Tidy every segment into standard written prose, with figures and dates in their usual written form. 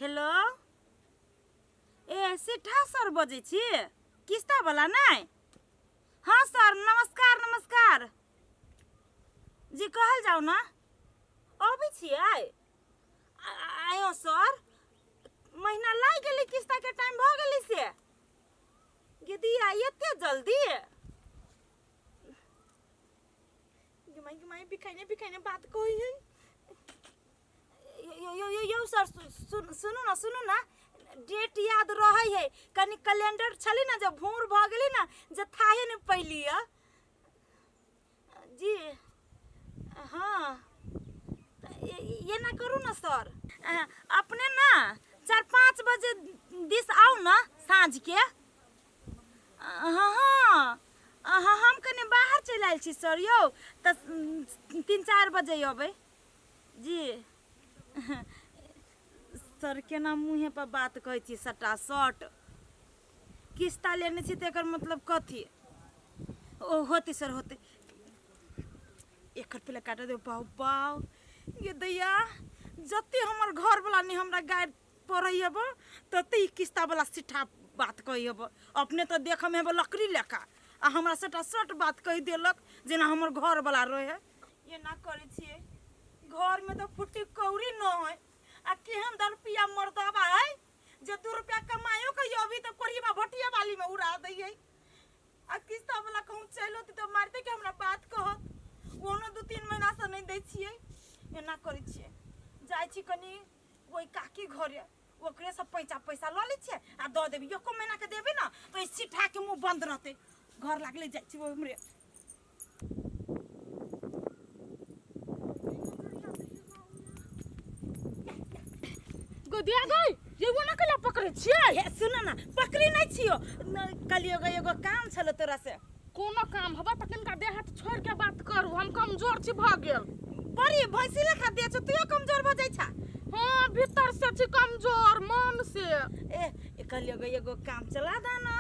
Hello सिठा sir बजै छी किस्ता वाला नहीं? हाँ सर नमस्कार नमस्कार जी कहल जाओ ना अबै छियै आयो सर महीना लाग गेलै किस्ता के टाइम भ गेलै से यदि एते जल्दी बिखाइने बात कही है यो सर सुनू ना डेट याद रहे है कनी कैलेंडर छली ना जब भोर भ गेली ना जे थाहे ने पैली जी हाँ ये ना करू ना सर अपने ना 4-5 बजे दिस आओ ना सांझ के हाँ हम कने बाहर चल आयल छी सर यो त 3-4 बजे अबै जी सर केना मुँहे पर बात कहै छी सटा शॉर्ट किस्ता लेने छी तेकर मतलब कथी ओ होते सर होते एकर पहले काट दे पाव ये दैया जते हमर घर वाला ने हमरा गाइड पढ़ैब तते किस्ता वाला सिठा बात कहब अपने तो देख में लकड़ी लेखा आ हमरा सटा शॉर्ट बात कह देलक जेना हमर घर वाला रहे ये ना करे छिए घर में तो फुटी कौड़ी न है आ केहन 10 रुपया मर्दबा है जे 2 रुपया कमायो के अभी तो कोरिबा भटिया वाली में उड़ा दैयै आ किस्ता वाला कहूं चलो तो मारते के हमरा बात कहत ओनो 2-3 महीना से नहीं दै छिए एना करै छिए जाय छी कनी ओई काकी घरे ओकरे से पैसा ल लै छिए आ द देबी एको महीना के देबी ना तो इस सिठा के मुंह बंद रहते घर लागले जाय छी ओमरे गोदिया गई ये वो ना कला पकड़े छियै सुन ना पकड़ी नहीं छियो कलियो एगो काम छलो तोरा से कोनो काम हबा त किनका देह हाथ छोड़ के बात करू हम कमजोर छी भ गेल बड़ी भैंसी लेखा दे छ तू कमजोर भ जाय छ हां भीतर से छी कमजोर मन से कलियो एगो काम चला दा ना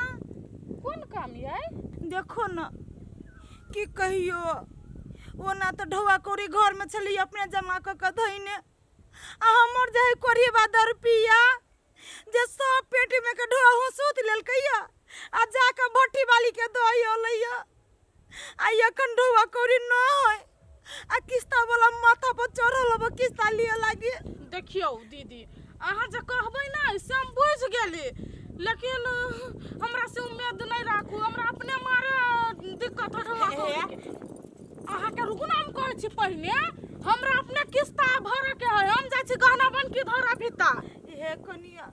कोन काम ये देखो ना की कहियो वो ना तो ढवा कोरी घर में छली अपने जमा क धइने आ हमर जाय कोरी बा 10 रुपया जे सब पेटी में के ढवा हुसूत लेल कहिया आ जाके भट्टी वाली के दइयो लइया आ यखन ढवा कोरी न होय आ किस्ता वाला माथा पर चढ़ल अब किस्ता लिए लागी देखियो दीदी अहाँ जे कहबै ना से हम बुझ गेली लेकिन हमरा से उम्मीद नहीं राखू हमरा अपने मारे दिक्कत हो अहाँ के रुकू ना हम कहै छी पहिने हमरा अपने किस्ता भरे के है हम जाय छी गहना बन के धरा भीता हे कनिया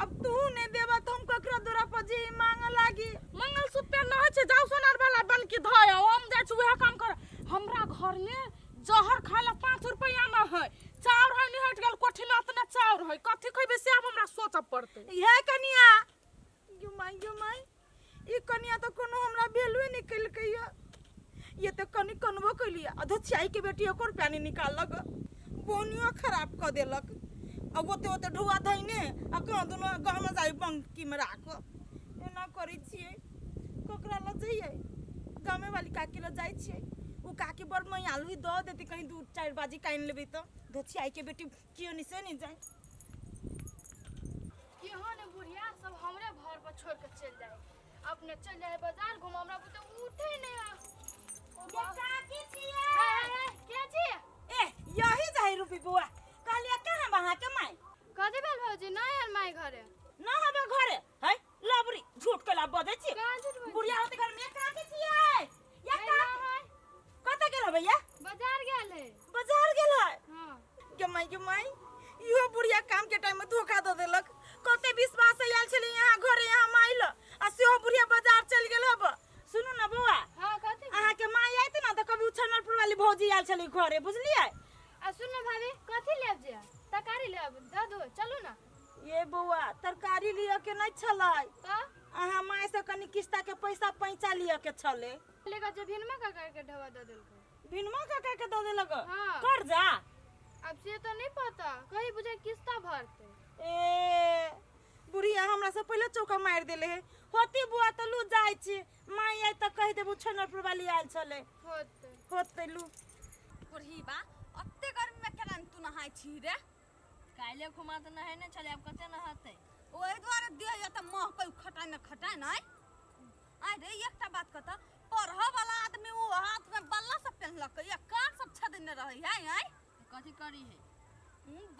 अब तू ने देबा त हम ककरा दूरा पर जी मांग लागी मंगलसूत्र न है जाओ सोनार वाला बन के धयो हम जाय छी वह काम कर हमरा घर में जहर खाला 5 रुपया न है चाउर है नि हट गेल कोठी में इतना चाउर है कथि खइबे से अब हमरा सोच पड़ते हे कनिया जुमाई ई कनिया तो कोनो हमरा भेलुए निकल कहिया ये तो कनी कनबो कलिया अधछाई के बेटी ओकर पानी निकाललक बोनियो खराब क देलक अब ओते ढुआ धइने आ कह दुनो गहना जाई बंकी में राख एना करै छिए कोकरा ल जइए गामे वाली काकी ल जाय छिए उ काकी बर मैं आलू द देती कहीं 2-4 बाजी काइन लेबे तो धछाई के बेटी कियो नि से नहीं जाए केहो ने बुढ़िया सब हमरे घर पर छोड़ के चल जाए अपने चल जाए बाजार घूम हमरा तो उठे नहीं ये काकी छिए के छी यही जाई रुपी बुआ कहलिया कहां बहा के माई कथि भेल भौजी नहीं आयल माई घरे ना हबे घरे है लबरी झूठ के ला बदे छी बुढ़िया होते घर में काकी छिए या का कत गेल भैया बाजार गेल है हां के माई इहो बुढ़िया काम के टाइम में धोखा द देलक कते विश्वास आयल छले यहां घरे यहां माइल आ सेहो बुढ़िया बाजार चल गेल हब सुनु ना बुआ हां कथि अहाँ के माई आइते ना त कभी उछनरपुर वाली भौजी आयल छले घरे बुझलिए आ सुन ना भाभी कथि लेब जे तरकारी लेब द दो चलू ना ये बुआ तरकारी लिया के नहीं छलै त अहाँ माई से कनी किस्ता के पैसा पैंचा लिया के छले लेगा जे भिनमा का के ढवा द देलको भिनमा का के द देलक हाँ। कर जा अब से तो नहीं पता कहीं बुझे किस्ता भरते बुढ़िया हमरा से पहले चौका मार देले है होती बुआ त लू जाय छी माई आई त कह देबू छनरपुर वाली आयल छले होते लू बुढ़ी बा अत्ते गर्मी में केना तू नहाय छी रे काले घुमा तो नहीं ने चले अब कते न हते ओए द्वारा दिया या त मह पे खटाई नहीं आ रे एकटा बात कहता पढ़ वाला आदमी वो हाथ में बल्ला सब पहनलक या कान सब छदने रही है कथी करी है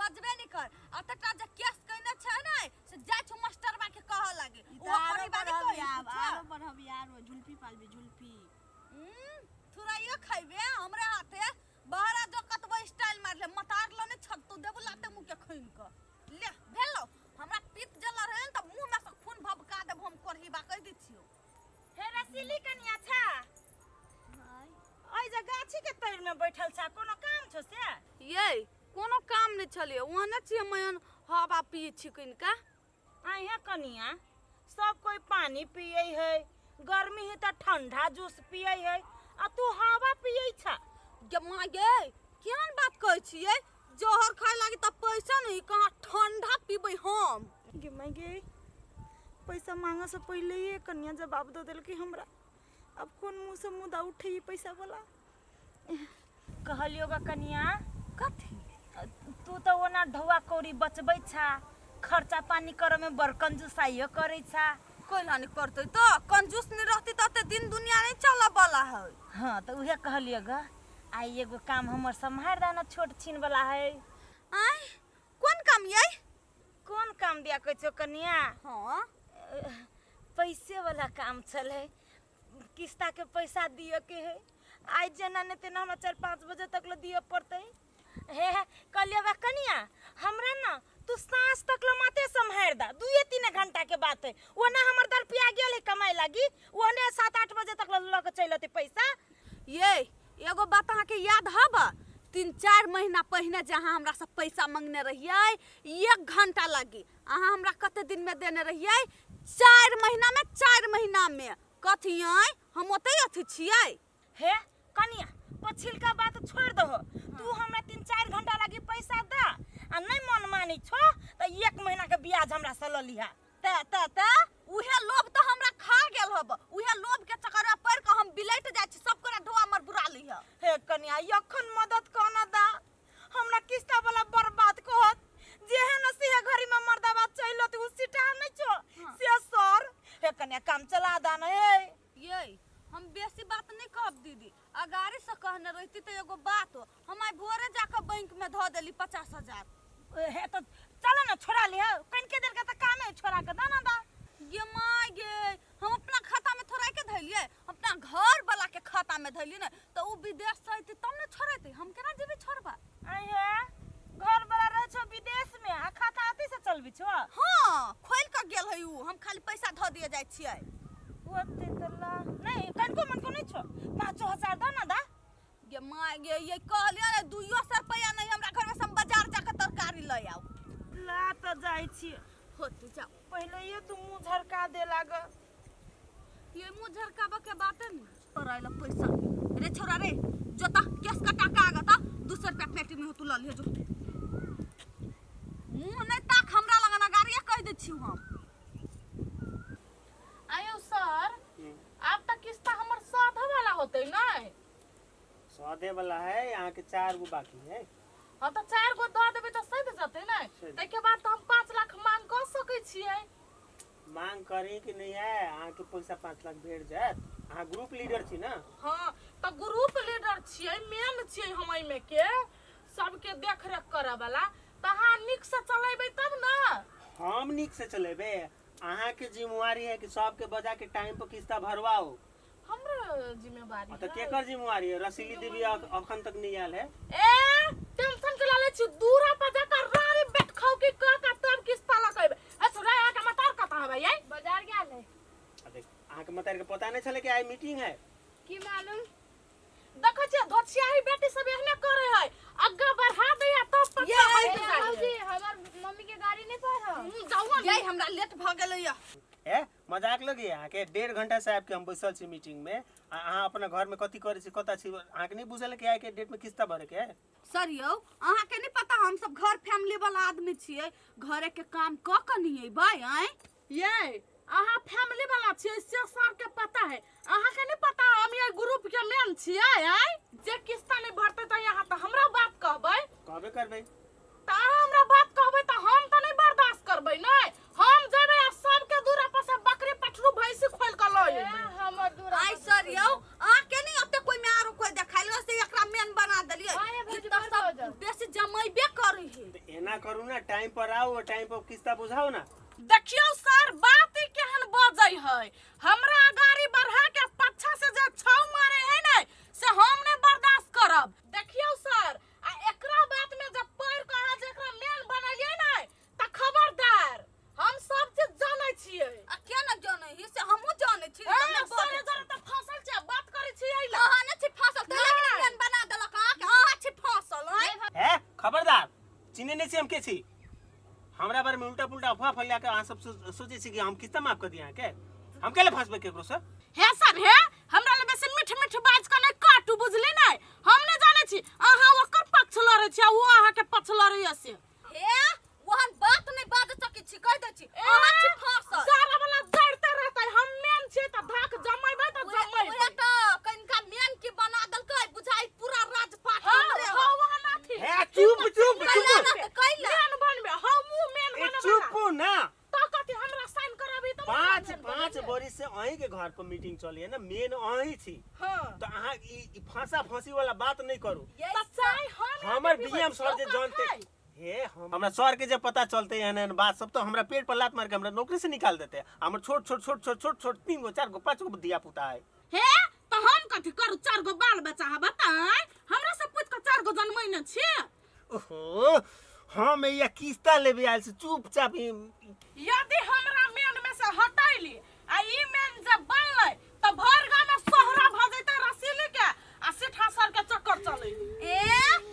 बजबे नहीं कर अतटा जे केस कइने छै नै से जाय छु मास्टरबा के कह लागे ओ करी बानी कोई आरो बढ़ब यार वो झुलपी पालबे झुलपी थुराइयो खइबे हमरे हाथे बहरा जो कतबो स्टाइल मार ले मतार ल ने छत तो देबु लाते मुंह के खइन क ले भेलो हमरा पीत जला रहे त मुंह में से खून भबका देब हम करही बा कह दै छियो हे रसीली कनिया छा ओइ जे गाछी के तैर में बैठल छा कोनो काम छौ से ये कोनो काम नहीं छलिए ओहने छी मयन हवा पिए छी किनका आइहे कनिया सब कोई पानी पिए है गर्मी है त ठंडा जूस पिए है आ तू हवा पिए छा गे मां गे केहन बात कहै छियै जहर खाए लागी त पैसा नहीं कहां ठंडा पीबै हम गे मैं गे पैसा मांगा से पहले ही कन्या जवाब दे दिल कि हमरा अब कौन मुंह से मुदा उठे ही पैसा वाला कहलियो बा कन्या कथी तू तो ओना ढौआ कौड़ी बचबै छा खर्चा पानी करे में बड़ कंजूसाइयो करे छा कोइला नहीं करते तो कंजूस नहीं रहती त दिन दुनिया नहीं चला वाला है हाँ तो उहे कहलियो ग आई एगो काम हमर सम्हार दाना छोट छीन वाला है आय कौन काम ये कौन काम दिया कहै छो कन्या हां पैसे वाला काम चले किस्ता के पैसा दियो के है आज जना ने तेना हमरा 4-5 बजे तक ल दियो पड़ते हे कहलियो बा कन्या हमरा ना तू सांस तक ल माते सम्हार दा 2-3 घंटा के बात है ओना हमर दर पिया गेल है कमाई लागी ओने 7-8 बजे तक ल के चलते पैसा ये एगो बात अहाँ के याद हबा 3-4 महीना पहले जहाँ हमरा से पैसा मांगने रहिए 1 घंटा लगी अहाँ हमरा कते दिन में देने रहिए 4 महीना में कथी आई हम ओते अथी छियै हे कन्या पछिलका बात छोड़ दहो तू हमरा 3-4 घंटा लगी पैसा दा आ नहीं मन मानी छो त 1 महीना के ब्याज हमरा से ल लिहा त उहे लोभ तो हमरा खा गेल हब उहे लोभ के चक्कर में पड़ के हम बिलैट जाय छी सब करे ढोआ मर बुरा ली है हे कन्या यखन मदद कोना दा हमरा किस्ता वाला बर्बाद कहत जेहे न से घरी में मर्दाबा चलत उ सिटा नहीं छो से सर हे कन्या काम चला दा न हे ये हम बेसी बात नहीं कहब दीदी अगारी से कहने रहती तो एगो बात हो हम आई भोरे जाकर बैंक में धो देली 50,000 हे तो चला ना छोड़ा ले कन के देर का त काम है छोड़ा के दाना दा गे माय गे हम अपना खाता में थोड़ा के धैलिए अपना घर वाला के खाता में धैलिए ना तो उ विदेश से आइते तब न छोड़ते हम केना जेबे छोड़बा आइए घर वाला रह छो विदेश में आ खाता आती से चलबी छो हां खोल के गेल है उ हम खाली पैसा धो दिए जाय छियै ओते तला नहीं कनको मन को नहीं छो 5,000 दाना दा गे माय गे ये कहलिए ना 200 रुपया नहीं हमरा घर में सब बाजार जाकर तरकारी ले आओ ला तो जाई छी होते जाओ पहले ये तू मुंह झरका दे लाग ये मुंह झरकाबा के बात नहीं पर आइला पैसा रे छोरा रे जोता केस कटा के आगा ता 200 रुपया पेटी में हो तू ल ले जो मुंह नहीं ताक हमरा लगना गाड़िया कह दे छी हम आयो सर आप तक किस्ता हमर साधा वाला होते नहीं सौदे वाला है यहाँ के 4 गो बाकी है हाँ तो 4 गो दे देबे तो सही जाते नहीं ताके बाद तो हम 5 लाख मांग कर सकै छियै मांग करी कि नहीं है यहाँ के पैसा 5 लाख भेट जात अहाँ ग्रुप लीडर छी ना हाँ तो ग्रुप लीडर छियै मेन छियै हमई में के सबके देख रेख करे वाला तहाँ निक से चलेबे तब ना हम निक से चलेबे अहाँ के जिम्मेवारी है कि सबके बजा के टाइम पर किस्ता भरवाओ हमरा जिम्मेवारी तो केकर जिम्मेवारी है रसीली देवी अखन तक नहीं आयल है ए टेंशन के लाले छी दूरा पर जाकर रारी बैठ खाओ के का तब किस्ता लगाबे ए छोरा आ के मतार कता है भाई बाजार गेल है देख अहाँ के मतार के पता नहीं चले कि आई मीटिंग है की मालूम देखो छी धोछियाही बेटी सब एहने करे है आगे बढ़ा दिया तब पता है बाबूजी हमर मम्मी के गाड़ी नहीं पर जाऊ ये हमरा लेट भ गेलै या ए मजाक लगी अहाँ के 1.5 घंटा से आपके हम बैसल छी मीटिंग में अहाँ अपना घर में कथी करे छी कता छी अहाँ के नहीं बुझल कि आइ के डेट में किस्ता भरे के है सर यौ अहाँ के नहीं पता हम सब घर फैमिली वाला आदमी छियै घरे के काम क के नहीं अइबै आय ये अहाँ फैमिली वाला छियै से सर के पता है अहाँ के नहीं पता हम ये ग्रुप के मेन छियै आय जे किस्ता नहीं भरते त यहाँ त हमरा बात कहबै कहबे करबे त अहाँ हमरा बात कहबै त हम त नहीं बर्दाश्त करबै नहीं। हम जेबै आ सबके दूरा पर से बकरी पठरू भैंसी खोल के ल एबै। हमर दूर आई सर यौ आ के नहीं ओते कोई में आरो कोई देखाइलो से एकरा मेन बना देलिए। आए भौजी, ई त बड़ हो सब बेसी जमैबे करै है। तो एना करू ना, टाइम पर आओ और टाइम पर किस्ता बुझाओ ना। देखियो सर बात ही केहन बजै है। हमरा गाड़ी बढ़ा के पछा से जे छौ मारे है नै से हम नहीं बर्दाश्त करब। देखियो सर आ एकरा बात में जब पैर कहा जेकरा मेन बनलिए नै त खबरदार हम सब चीज जानै छियै। आ के न जानै है से हमहु जानै छी। ए सरे जरे त फसल छै बात करै छियै ला। अहाँ न छी फसल त लेकिन मेन बना देलक अहाँ छी फसल है। है खबरदार, चिन्हे नहीं छी हम के छी। हमरा बारे में उल्टा पुल्टा अफवाह फैला के अहाँ सब सोचे छी कि हम किस्ता माफ कर दिया के। हम केले फंसबे केकरो से? हे सर हे हमरा ले बेसी मीठ मीठ बाज के नहीं काटू बुझली नहीं। हम नहीं जानै छी अहाँ ओकर पक्ष लड़ै छी वो अहाँ के पक्ष लड़ै से। हे वहन बात नहीं बाज सकै छी कह दै छी अहाँ छी फसल। सारा वाला जड़ते रहतै हम मेन छी त धाक जमैबै त ओए जमैबै। त कनिका मेन की बना देलकै बुझाई पूरा राजपाट हां हमरे हो। हां वहां ना थी। है चुप चुप कैला चुप। ना कैला मेन बनबे हमहु मेन ए बनबे। चुप ना। त कथि हमरा साइन कराबी त पाँच बरिस से अहीं के घर पर मीटिंग चली है ना, मेन अहीं छी। हां तो अहाँ ई फांसा फांसी वाला बात नहीं करू। सच्चाई हम हमर बीएम सर जे जानते हे हमरा सर के जब पता चलते एहन बात सब तो हमरा पेट पर लात मार के हमरा नौकरी से निकाल देते। हमर छोट छोट छोट छोट छोट छोट 3 गो 4 गो 5 गो दिया पुता है। हे त हम कथि करू 4 गो बाल बच्चा है बताई। हमरा से पूछ के 4 गो जन्मै न छी। ओहो हम ये किस्ता लेबे आयल से चुपचाप यदि हमरा मेन में से हटैली आ ई मेन जब बनलै त भर गांव में सोहरा भ जैते रसीली के आ सिठा सर के चक्कर चलै। ए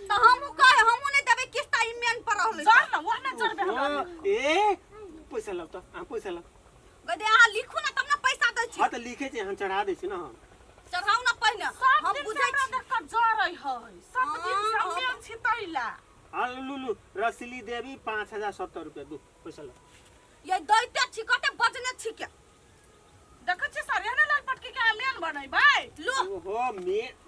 त हमहु कहे हमहु नहीं देबे किस्ता ई मेन पर रहले। जा न वहने चढ़बे हमरा। ए पैसा लब तो आ पैसा लब। गदे अहाँ लिखू ना तब ना पैसा दै छी। हां त लिखे छी हम चढ़ा दै छी ना। हम चढ़ाऊ ना पहले सब हम दिन बुझै से छी। देख के जरै है सब दिन से मेन छितैला। हां लुलु रसीली देवी 5070 रुपया दू पैसा लब। ये दैते छी कते बजने छी के। देखै छी सर एने लाल पटकी के मेन बनै भाई। लो ओहो मेन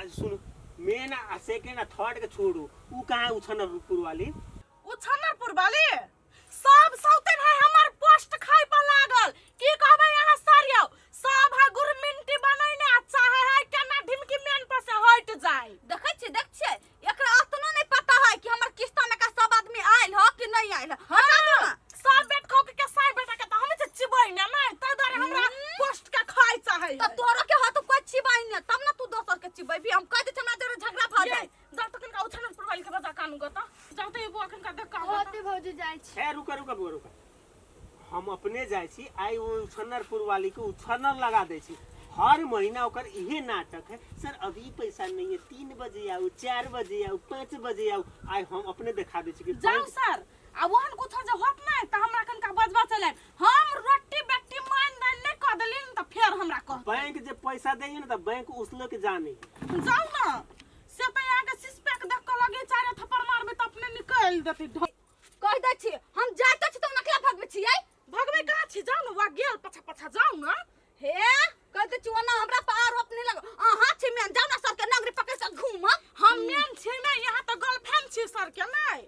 सुन मेन आ सेकेंड आ थर्ड के छोड़ू ऊ कहां उछनरपुर वाली उछनरपुर वाली सब सौतन है हमर पोस्ट खाइ पर लागल। की कहबै यहाँ सर यौ सब है गुरमिंटी बनैने अच्छा है केना ढिमकी मेन पर से हट जाय। देखै छी एकरा अतनो नहीं पता है कि हमर किस्ता में का सब आदमी आइल हो कि नहीं आइल हो। हटा दो ना सब बेट खो के साइ बेटा के त हम से चिबै न नहीं त द्वारे हमरा पोस्ट के खाइ चाहे। त तोरा के हाथ कोई चिबाई ने तब ना तू दोसर के चिबाई भी हम कह दे हमरा जरे झगड़ा भ जाए। जा त कनका उछनरपुर वाली के बता कानू गता जाऊ त एबो कनका देख का होते भौजी जाइ छी। है रुका रुका बुआ रुका। हम अपने जाय छी आई वो उछनरपुर वाली को उछनर लगा दे छी। हर महीना ओकर इहे नाटक है सर अभी पैसा नहीं है 3 बजे आओ 4 बजे आओ 5 बजे आओ। आई हम अपने दिखा दे छी कि जाऊ सर आ वहन कुछ जे होत नहीं त हमरा कनका बजबा चले हम रोटी बेटी मान दे नहीं क देली त फेर हमरा कह बैंक जे पैसा देई ना त बैंक उसलो के जाने। जाऊ ना से त यहाँ के सिस्पेक देख के लगे 4 थप्पड़ मारबे त अपने निकल देते। कह दे छी हम जाते छी त नकला भगवे छी आई भगवे कहाँ छी जाऊ ना वा गेल पछा पछा जाऊ ना। हे कह दे छी ओना हमरा पर आरोप नहीं लगा अहाँ छी मेन जाऊ ना सर के नगरी पकड़ से घूम। हम मेन छी ना यहाँ त गर्लफ्रेंड छी सर के नहीं।